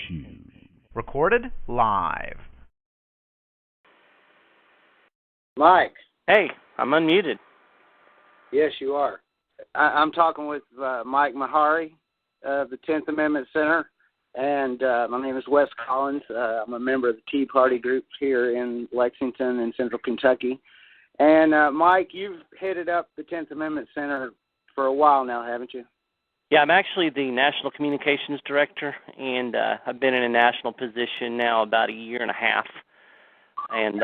Shoes. Recorded live. Mike. Hey, I'm unmuted. Yes, you are. I'm talking with Mike Maharrey of the 10th Amendment Center, and my name is Wes Collins. I'm a member of the Tea Party groups here in Lexington and Central Kentucky. And Mike, you've headed up the 10th Amendment Center for a while now, haven't you? Yeah, I'm actually the National Communications Director, and I've been in a national position now about a year and a half. And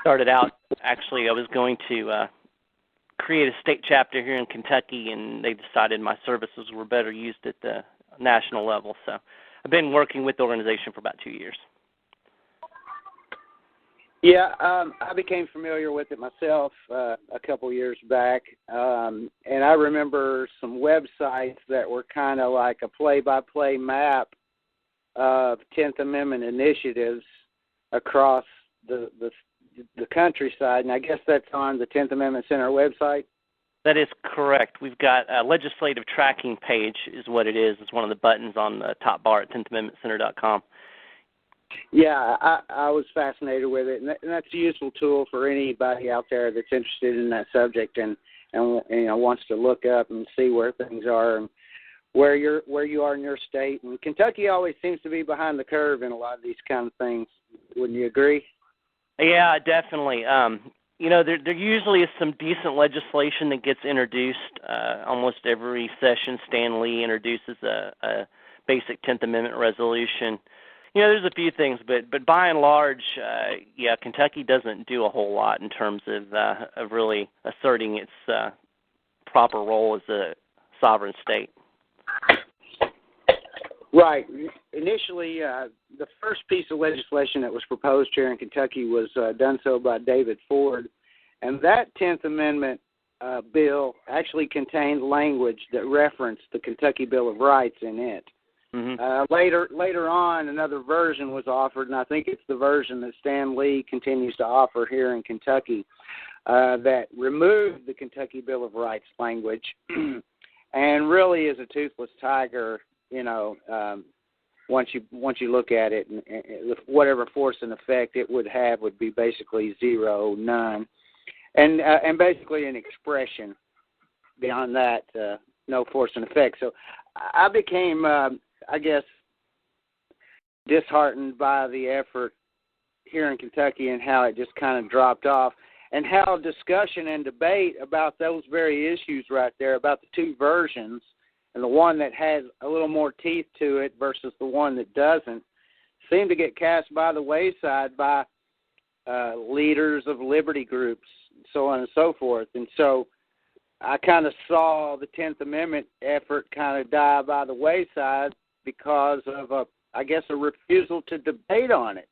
started out, actually, I was going to create a state chapter here in Kentucky, and they decided my services were better used at the national level. So I've been working with the organization for about 2 years. Yeah, I became familiar with it myself a couple years back, and I remember some websites that were kind of like a play-by-play map of 10th Amendment initiatives across the countryside, and I guess that's on the 10th Amendment Center website? That is correct. We've got a legislative tracking page is what it is. It's one of the buttons on the top bar at 10thamendmentcenter.com. Yeah, I was fascinated with it, and that's a useful tool for anybody out there that's interested in that subject and you know wants to look up and see where things are and where you are in your state. And Kentucky always seems to be behind the curve in a lot of these kind of things. Wouldn't you agree? Yeah, definitely. You know, there usually is some decent legislation that gets introduced. Almost every session, Stan Lee introduces a basic 10th Amendment resolution. You know, there's a few things, but by and large, yeah, Kentucky doesn't do a whole lot in terms of really asserting its proper role as a sovereign state. Right. Initially, the first piece of legislation that was proposed here in Kentucky was done so by David Ford, and that 10th Amendment bill actually contained language that referenced the Kentucky Bill of Rights in it. Mm-hmm. Later on, another version was offered, and I think it's the version that Stan Lee continues to offer here in Kentucky, that removed the Kentucky Bill of Rights language and really is a toothless tiger. You know, once you look at it, and whatever force and effect it would have would be basically zero, none, and basically an expression. Beyond that, no force and effect. So I became, I guess, disheartened by the effort here in Kentucky and how it just kind of dropped off, and how discussion and debate about those very issues right there, about the two versions, and the one that has a little more teeth to it versus the one that doesn't, seem to get cast by the wayside by leaders of liberty groups, so on and so forth. And so I kind of saw the 10th Amendment effort kind of die by the wayside because of, a refusal to debate on it.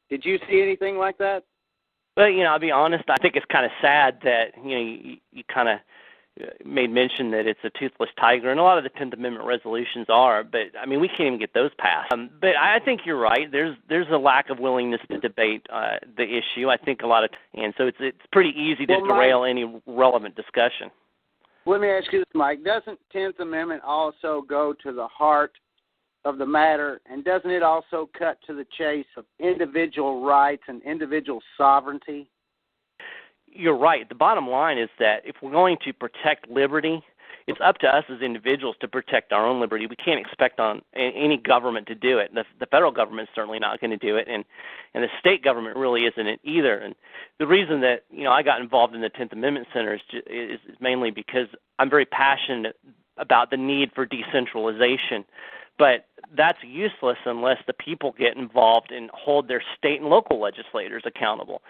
Did you see anything like that? Well, you know, I'll be honest, I think it's kind of sad that, you know, you kind of made mention that it's a toothless tiger, and a lot of the 10th Amendment resolutions are, but, I mean, we can't even get those passed. But I think you're right. There's a lack of willingness to debate the issue, I think and so it's pretty easy to derail any relevant discussion. Let me ask you this, Mike. Doesn't 10th Amendment also go to the heart of the matter, and doesn't it also cut to the chase of individual rights and individual sovereignty? You're right. The bottom line is that if we're going to protect liberty, it's up to us as individuals to protect our own liberty. We can't expect on any government to do it. The federal government is certainly not going to do it, and the state government really isn't it either. And the reason that, you know, I got involved in the 10th Amendment Center is mainly because I'm very passionate about the need for decentralization. But that's useless unless the people get involved and hold their state and local legislators accountable.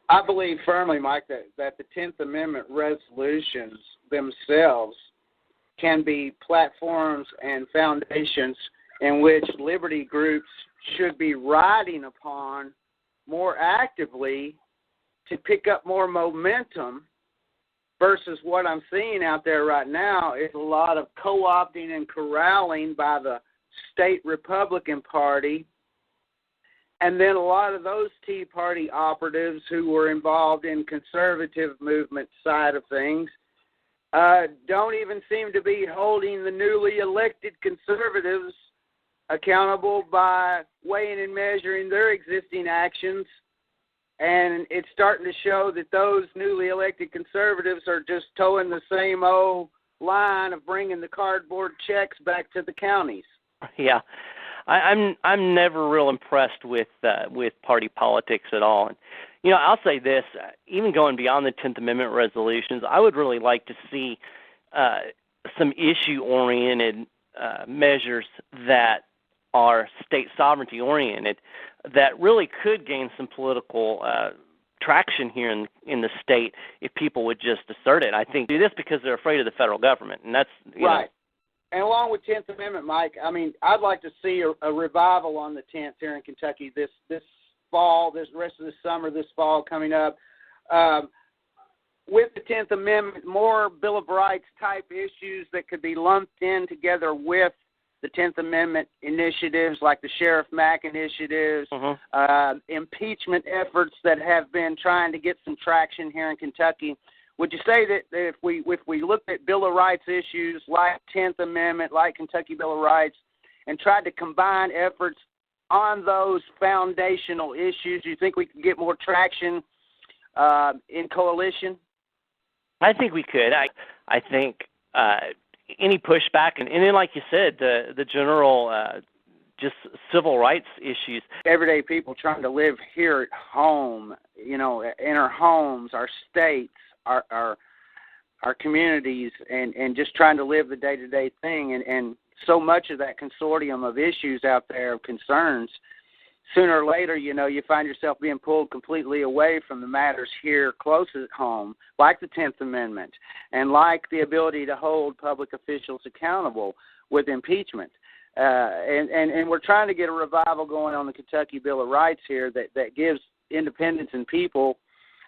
I believe firmly, Mike, that the 10th Amendment resolutions themselves can be platforms and foundations in which liberty groups should be riding upon more actively to pick up more momentum, versus what I'm seeing out there right now is a lot of co-opting and corralling by the state Republican Party. And then a lot of those Tea Party operatives who were involved in conservative movement side of things don't even seem to be holding the newly elected conservatives accountable by weighing and measuring their existing actions. And it's starting to show that those newly elected conservatives are just towing the same old line of bringing the cardboard checks back to the counties. Yeah, I'm never real impressed with party politics at all. And, you know, I'll say this: even going beyond the 10th Amendment resolutions, I would really like to see some issue-oriented measures that are state sovereignty-oriented that really could gain some political traction here in the state if people would just assert it. I think do this because they're afraid of the federal government, and that's right. And along with 10th Amendment, Mike, I mean, I'd like to see a revival on the 10th here in Kentucky this fall, this rest of the summer, this fall coming up. With the 10th Amendment, more Bill of Rights type issues that could be lumped in together with the 10th Amendment initiatives like the Sheriff Mack initiatives, impeachment efforts that have been trying to get some traction here in Kentucky. Would you say that if we looked at Bill of Rights issues like 10th Amendment, like Kentucky Bill of Rights, and tried to combine efforts on those foundational issues, do you think we could get more traction in coalition? I think we could. I think any pushback, and then like you said, the general just civil rights issues. Everyday people trying to live here at home, you know, in our homes, our states, our communities, and just trying to live the day-to-day thing. And so much of that consortium of issues out there, of concerns, sooner or later, you know, you find yourself being pulled completely away from the matters here close at home, like the 10th Amendment, and like the ability to hold public officials accountable with impeachment. And we're trying to get a revival going on the Kentucky Bill of Rights here that gives independents and people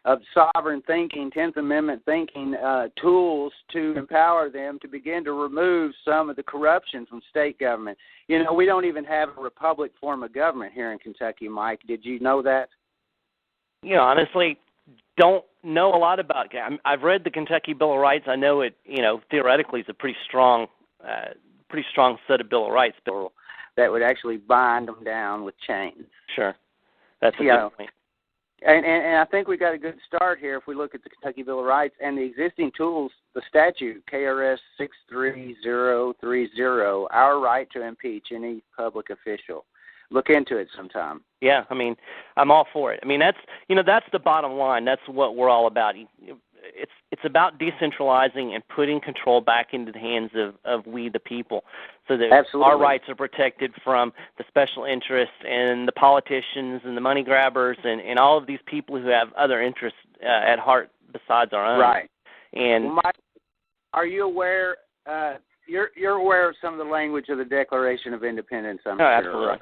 of sovereign thinking, 10th Amendment thinking, tools to empower them to begin to remove some of the corruption from state government. You know, we don't even have a republic form of government here in Kentucky, Mike. Did you know that? You know, honestly, don't know a lot about it. I've read the Kentucky Bill of Rights. I know it, you know, theoretically is a pretty strong set of Bill of Rights. That would actually bind them down with chains. Sure. That's a good point. And I think we got a good start here if we look at the Kentucky Bill of Rights and the existing tools, the statute, KRS 63030, our right to impeach any public official. Look into it sometime. Yeah, I mean, I'm all for it. I mean, that's the bottom line. That's what we're all about. It's about decentralizing and putting control back into the hands of we the people, so that our rights are protected from the special interests and the politicians and the money grabbers and all of these people who have other interests at heart besides our own. Right. And well, Mike, are you aware? You're aware of some of the language of the Declaration of Independence, I'm sure. Absolutely.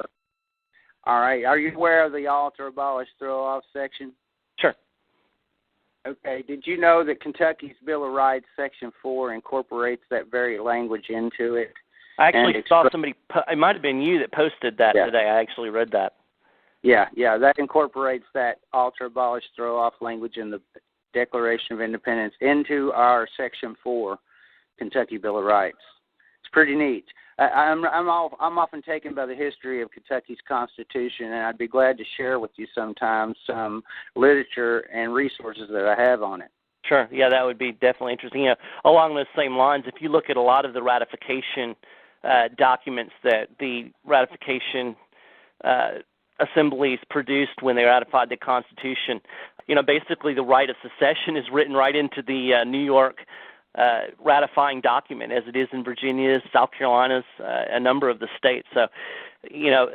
All right. Are you aware of the alter, abolish, throw off section? Sure. Okay. Did you know that Kentucky's Bill of Rights, Section 4, incorporates that very language into it? I actually saw somebody, it might have been you that posted that today. I actually read that. Yeah, that incorporates that alter, abolish, throw off language in the Declaration of Independence into our Section 4 Kentucky Bill of Rights. It's pretty neat. I'm often taken by the history of Kentucky's Constitution, and I'd be glad to share with you sometime some literature and resources that I have on it. Sure. Yeah, that would be definitely interesting. You know, along those same lines, if you look at a lot of the ratification documents that the ratification assemblies produced when they ratified the Constitution, you know, basically the right of secession is written right into the New York ratifying document, as it is in Virginia, South Carolina's, a number of the states. So, you know,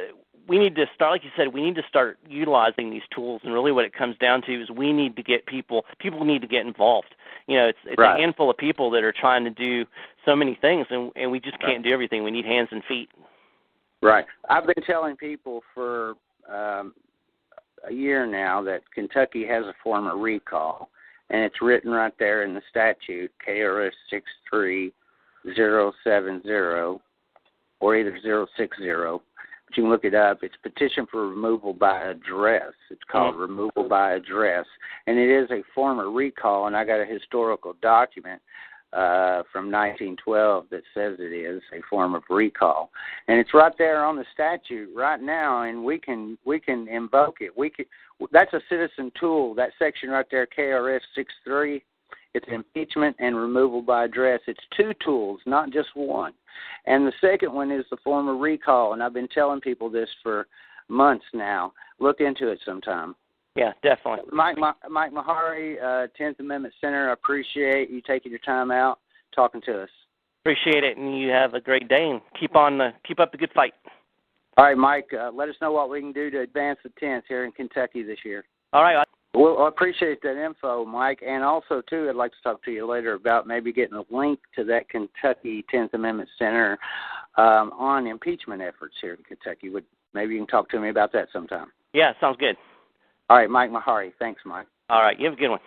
we need to start, like you said, we need to start utilizing these tools. And really what it comes down to is we need to get people need to get involved. You know, it's right. A handful of people that are trying to do so many things, and we just can't do everything. We need hands and feet. Right. I've been telling people for a year now that Kentucky has a form of recall. And it's written right there in the statute, KRS 63070, or either 060. But you can look it up. It's petition for removal by address. It's called removal by address. And it is a form of recall, and I got a historical document from 1912 that says it is a form of recall, and it's right there on the statute right now, and we can invoke it. That's a citizen tool. That section right there, KRS 6.3. It's impeachment and removal by address. It's two tools, not just one. And the second one is the form of recall, and I've been telling people this for months now. Look into it sometime. Yeah, definitely. Mike Maharrey, 10th Amendment Center, I appreciate you taking your time out talking to us. Appreciate it, and you have a great day, and keep up the good fight. All right, Mike, let us know what we can do to advance the 10th here in Kentucky this year. All right. Well, I appreciate that info, Mike, and also, too, I'd like to talk to you later about maybe getting a link to that Kentucky 10th Amendment Center on impeachment efforts here in Kentucky. Maybe you can talk to me about that sometime. Yeah, sounds good. All right, Mike Maharrey. Thanks, Mike. All right, you have a good one.